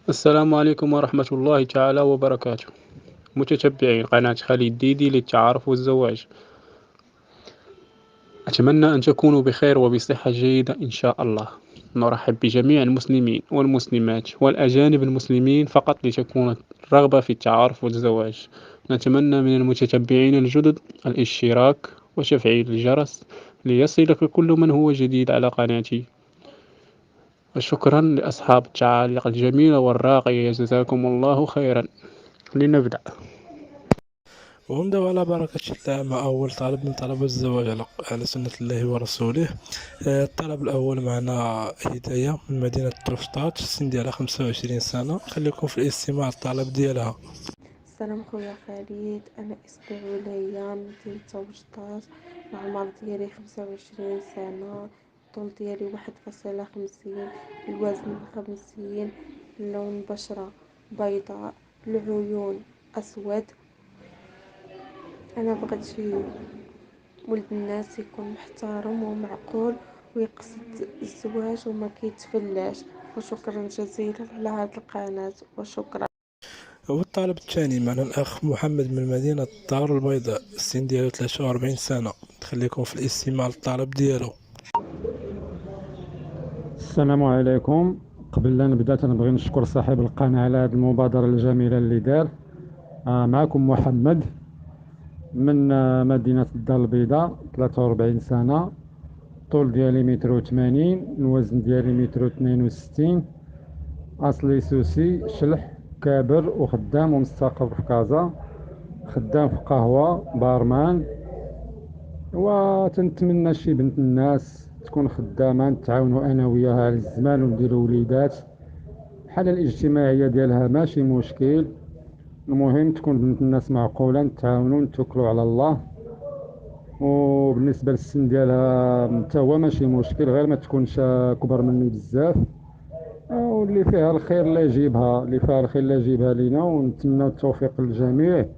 السلام عليكم ورحمة الله تعالى وبركاته. متتبعين قناة خالد ديدي للتعارف والزواج، أتمنى أن تكونوا بخير وبصحة جيدة إن شاء الله. نرحب بجميع المسلمين والمسلمات والأجانب المسلمين فقط لتكون الرغبة في التعارف والزواج. نتمنى من المتتبعين الجدد الاشتراك وتفعيل الجرس ليصلك كل من هو جديد على قناتي. وشكرا لأصحاب التعاليق الجميلة والراقية، جزاكم الله خيرا. لنبدأ. ونبدأ على بركة الله مع أول طلب من طلب الزواج على سنة الله ورسوله. الطلب الأول معنا هداية من مدينة تروشتات، السن ديالها 25 سنة. خليكم في الاستماع الطلب ديالها. السلام خويا خالد، انا اسمي عليا من مدينة توجطات. العمر ديالي 25 سنة. الطول ديالي 1.50. الوزن 50. لون البشرة بيضاء. العيون اسود. انا بغيت شي ولد الناس يكون محترم ومعقول ويقصد الزواج وما كيتفلاش. وشكرا جزيلا على هذه القناة، وشكرا. والطلب الثاني معنا الأخ محمد من مدينة الدار البيضاء، السن ديالو 43 سنة. خليكم في الاستماع للطلب ديالو. السلام عليكم. قبل لا نبدا تنبغي نشكر صاحب القناة على هذه المبادرة الجميلة اللي دار. معكم محمد من مدينة الدار البيضاء، 43 سنة. الطول ديالي 180 متر، الوزن ديالي 162 متر. أصلي سوسي شلح كابر وخدام ومستقر في كازا، خدام في قهوة بارمان. وتنتمنى شي بنت الناس تكون خدامة نتعاونوا أنا وياها على الزمان ونديروا وليدات. الحالة الاجتماعية ديالها ماشي مشكل، المهم تكون بنت الناس معقولة، نتعاونوا نتوكلوا على الله. وبالنسبة للسن ديالها حتى هو ماشي مشكل، غير ما تكونش كبر مني بزاف. واللي فيها الخير الله يجيبها، اللي فيها الخير الله يجيبها لينا، ونتمنى التوفيق للجميع.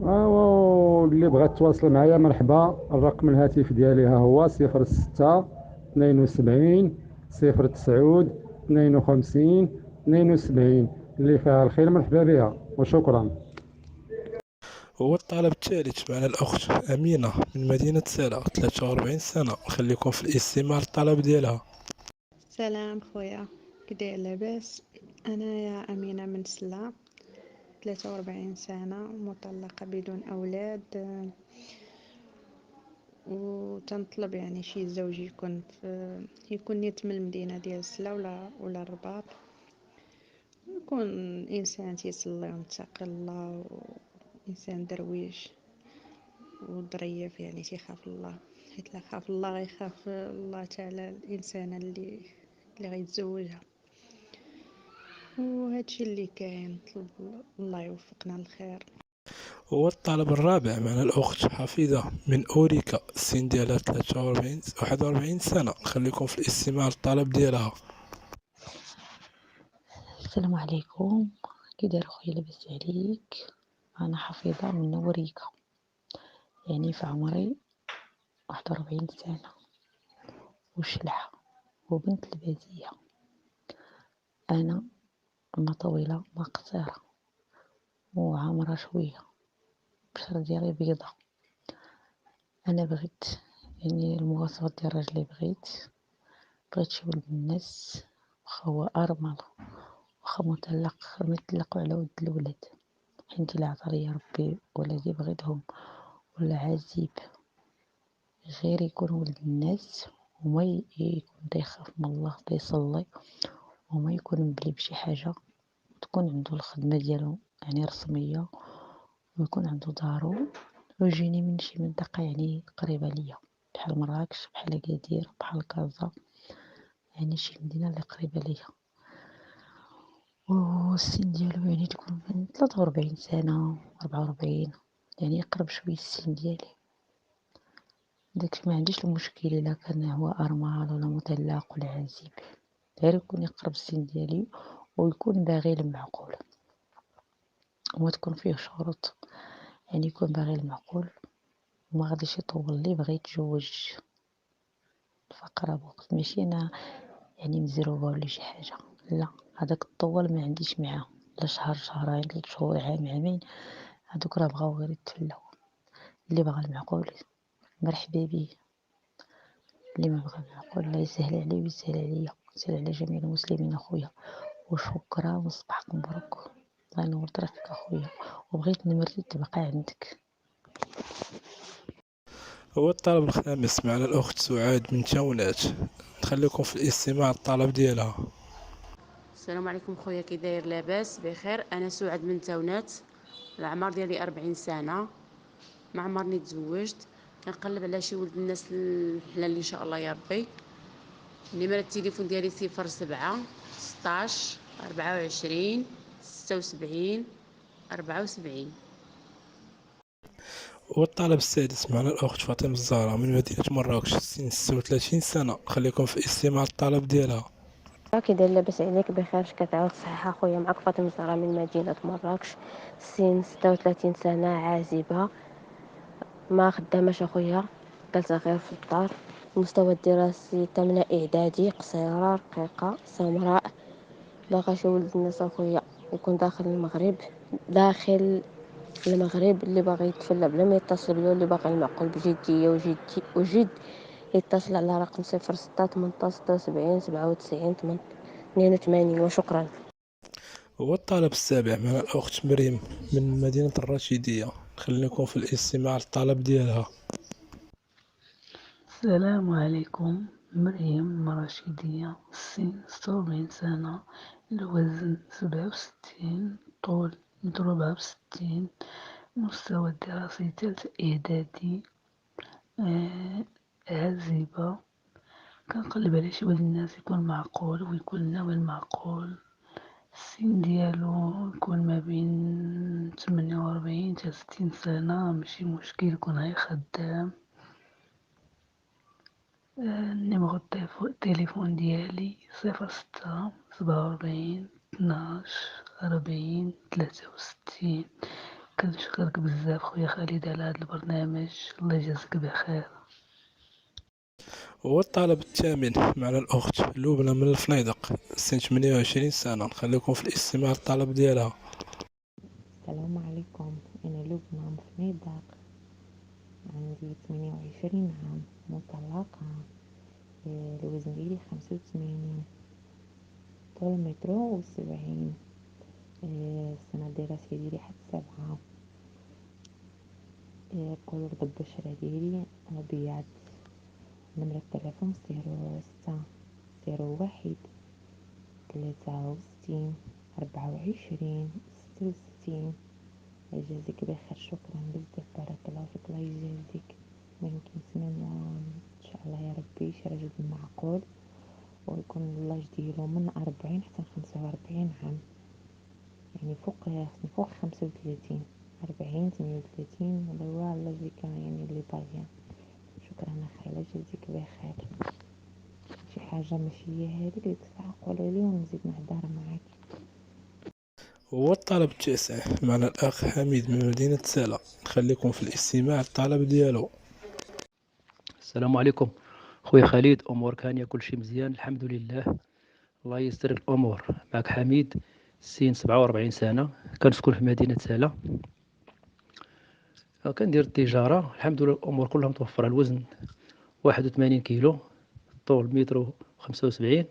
واللي بغات تواصل معايا مرحبا. الرقم الهاتف ديالي ها هو 06 72 09 52 72. اللي فيها الخير مرحبا بها، وشكرا. هو الطلب الثالث معنا الأخت أمينة من مدينة سلا، 43 سنة. خليكم في الاستماع للطلب ديالها. سلام خويا، كداير لاباس؟ انا يا امينه من سلا، 43 سنه، مطلقه بدون اولاد. وتنطلب يعني شي زوج يكون نيت من المدينه ديال سلا ولا الرباط، يكون انسان تيصلي ومتقي الله، وانسان درويش وظريف، يعني تيخاف الله. حيت لا خاف الله غيخاف الله تعالى الانسانه اللي غيتزوجها. وهادشي اللي كاين، نطلب الله يوفقنا للخير. هو الطلب الرابع معنا الأخت حفيظة من أوريكا، السن ديالها 41 سنة. خليكم في الاستماع للطلب ديالها. السلام عليكم. كي داير خويا؟ لاباس عليك؟ انا حفيظه من نوريكا، يعني في عمري 41 سنه، وشلحه وبنت الباديه. انا ما طويله ما قصيره، وعامره شويه، البشره ديالي بيضة. انا بغيت يعني المواصفات ديال الراجل اللي بغيت شي ولد الناس، واخا هو ارمل، واخا مطلق على ود الولاد، حيت الا عطا ليا ربي ولادي بغيتهم، ولا عزيب، غير يكون ولد الناس، وما يكون تيخاف من الله، تيصلي، وما يكون مبلي بشي حاجة، تكون عنده الخدمة ديالو يعني رسمية، ويكون عنده دارو، ويجيني من شي منطقة يعني قريبة ليا، بحال مراكش، بحال أكادير، بحال كازا، يعني شي مدينة اللي قريبة ليا. والسن ديالو يعني تكون من 43 سنة 44، يعني يقرب شوية السن ديالي. داكشي ما عنديش المشكل الا كان هو ارمل ولا مطلق ولا عزيب، غير يكون يقرب السن ديالي، ويكون باغي المعقول، وما تكون فيه شروط، يعني يكون باغي المعقول، وما غاديش يطول لي. بغيت يتزوج في اقرب وقت، ماشي انا يعني مزروبه ولا شي حاجه، لا، هداك الطوال ما عنديش معاه لا شهر شهرين 3 شهور عام عامين، هادوك راه بغاو غير يتفلاو. اللي بغا المعقول مرحبا بيه، اللي ما بغا المعقول الله يسهل عليه ويسهل عليا ويسهل على جميع المسلمين اخويا. وشكرا وصباحك مبروك، الله ينور طريقك اخويا، وبغيت نمرتي تبقى عندك. هو الطلب الخامس معنا الأخت سعاد من تاونات، نخليكم في الاستماع الطلب ديالها. السلام عليكم خويا، كي داير؟ لاباس بخير. انا سعاد من تاونات، العمر ديالي 40 سنه، ما عمرني تزوجت، كنقلب على شي ولد الناس الحلال ان شاء الله يا ربي. نمرة التليفون ديالي 07 16 24 76 74. والطلب السادس معنا الأخت فاطمة الزهراء من مدينة مراكش، سن 36 سنة، نخليكم في استماع الطلب ديالها. كي داير؟ لاباس عليك؟ بخير، اش كتعاود؟ صحيحه خويا، معك فاطمه الزهراء من مدينه مراكش، سن 36 سنه، عازبه، ما خداماش اخويا، جالسه غير في الدار. المستوى الدراسي تامنه اعدادي، قصيره رقيقه سمراء، باغا شي ولد الناس اخويا يكون داخل المغرب اللي باغي يتفلى بلا ما يتصل بيا، واللي باغي المعقول بجديه وجد يتصل على رقم 06 18 76 97 82. وشكرا. والطلب السابع معنا الأخت مريم من مدينة الرشيدية، نخليكم في الاستماع الطلب ديالها. السلام عليكم، مريم رشيدية، السن 46 سنة، الوزن 67، طول 164، المستوى الدراسي تالتة إعدادي، عازبة، كنقلب على شي ولد الناس يكون معقول ويكون ناوي المعقول، السن ديالو يكون ما بين 48 حتى 60 سنة، ماشي مشكل يكون غير خدام. نيميرو التليفون ديالي 06 47 12 40 63. كنشكرك بزاف خويا خالد على هذا البرنامج، الله يجازيك بخير. والطلب الثامن معنا الأخت لبنى من الفنيدق، سن 28 سنة، نخليكم في الاستماع الطلب ديالها. السلام عليكم، أنا لبنى من فنيدق، عندي 28 عام، مطلقة، الوزن ديالي 85، طول 1.70 متر، السنة الدراسية ديالي حد 7، كولور د البشرة ديالي أبيض. نمرة التليفون 06 01 63 24 66. يجازيك بخير، شكرا بزاف، بارك الله فيك، الله يجازيك. المهم كنتمنى ان شاء الله يا ربي شي راجل معقول، ويكون اللاج ديالو من 40 حتى 45 عام، يعني فوق 35، 40 38، هذا هو اللاج اللي كان يعني اللي باغية. شكرا اخي، الله يجازيك بخير. شي حاجة ماشي هي هذيك ديك الساعة قولي لي ونزيد نهضر معاك. والطلب التاسع معنا الأخ حميد من مدينة سالة، نخليكم في الاستماع الطلب ديالو. السلام عليكم خويا خالد، امورك هانيه؟ كل شيء مزيان الحمد لله، الله ييسر الامور. معك حميد، سن 47 سنه، كنسكن في مدينه ساله، كندير التجاره الحمد لله، الامور كلها متوفره. الوزن 81 كيلو، الطول 175،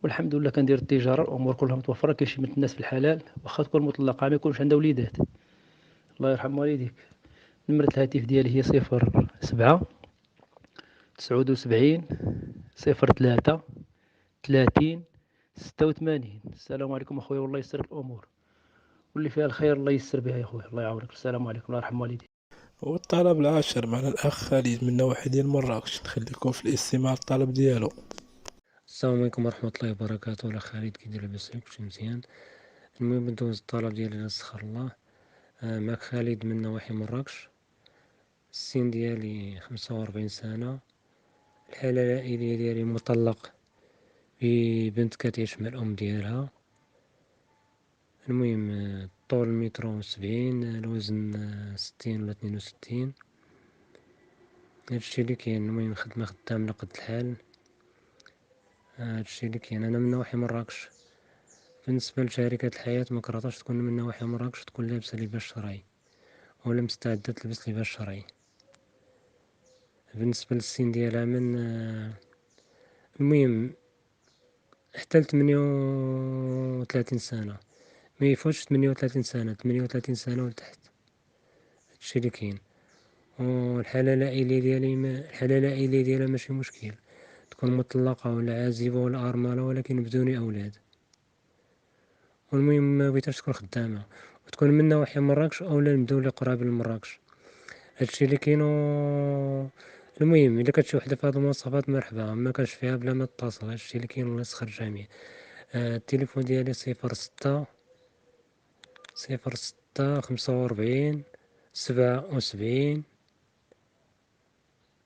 والحمد لله كندير التجاره، الامور كلها متوفره. كاين شي من الناس في الحلال واخا تكون مطلقه ما يكونش عندها وليدات، الله يرحم والديك. نمره الهاتف ديالي هي 07 79 03 30 86. السلام عليكم اخويا، والله يسر الامور، واللي فيها الخير الله يسر بها يا خويا، الله يعاونك. السلام عليكم، الله يرحم والديك. والطلب العاشر معنا الأخ خالد من نواحي ديال مراكش، نخليكم في الاستماع الطلب ديالو. السلام عليكم ورحمة الله وبركاته. أنا خالد، كي داير؟ لاباس عليك؟ كلشي مزيان؟ المهم ندوز الطلب ديالي على سخر الله. معك خالد من نواحي مراكش، السن ديالي 45 سنة، الحالة العائلية ديالي مطلق ببنت كتعيش مع الأم ديالها. المهم الطول 170 متر، الوزن 60 ولا 62. هادشي اللي كاين. المهم خدام على قد الحال، هادشي اللي كاين. أنا من نواحي مراكش. بالنسبة لشركة الحياة مكرهتش تكون من نواحي مراكش تكون لابسة لباس شرعي ولا مستعدة تلبس لباس شرعي. بالنسبة للسن ديالها من المهم حتى 38 سنة، ما يفوتش 38 سنة، 38 سنة ولتحت، هادشي اللي كاين. والحالة العائلية ديالها ماشي مشكل، تكون مطلقة ولا عازبة ولا أرملة ولكن بدون أولاد. والمهم ما بغيتهاش تكون خدامة وتكون من نواحي مراكش أولا المدن قراب لمراكش، هادشي اللي كاين. المهم إلا كانت شي وحدة في هاد المواصفات مرحبا، ما كانش فيها بلا ما تتصل، هادشي اللي كاين. الله يسخر الجميع. التليفون ديالي 06 45 77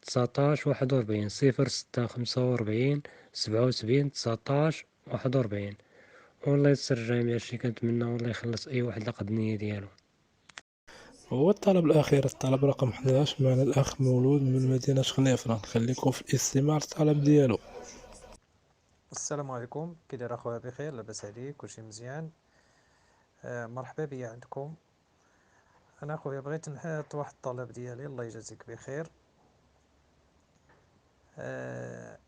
19 41 06 45 77 19 41. والله يسر الجميع الشي كنتمنى، والله يخلص أي واحد لقد النية ديالو. هو الطلب الأخير، الطلب رقم 11 معنا الأخ مولود من مدينة خنيفرة، نخليكم في الاستماع للطلب ديالو. السلام عليكم، كي داير اخويا؟ بخير، لاباس عليك؟ كلشي مزيان؟ مرحبا بيا عندكم. انا اخويا بغيت نحط واحد الطلب ديالي، الله يجازيك بخير.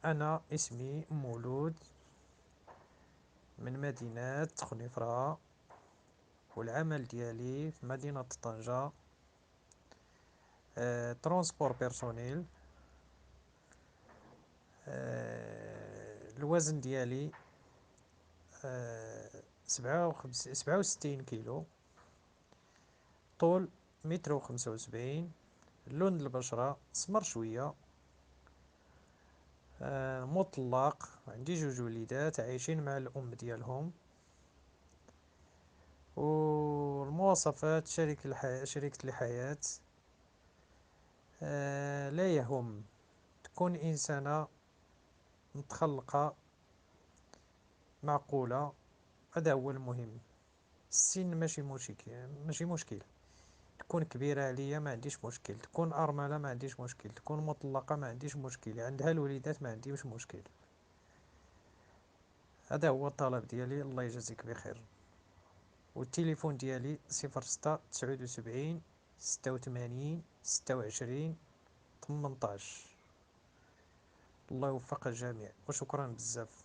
انا اسمي مولود من مدينة خنيفرة، والعمل ديالي في مدينة طنجة، ترونسبور بيرسونيل. الوزن ديالي 67 كيلو، طول 1.75 متر، لون البشرة سمر شوية، مطلق، عندي 2 وليدات عايشين مع الأم ديالهم. والمواصفات شريكة الحياة، لا يهم تكون إنسانة متخلقة معقولة، هذا هو المهم. السن ماشي مشكل، تكون كبيرة عليا ما عنديش مشكل، تكون أرملة ما عنديش مشكل، تكون مطلقة ما عنديش مشكل، عندها الوليدات ما عنديش مشكل. هذا هو الطلب ديالي، الله يجازيك بخير. والتليفون ديالي 06 79 86 26 18. الله يوفق الجميع وشكرا بزاف.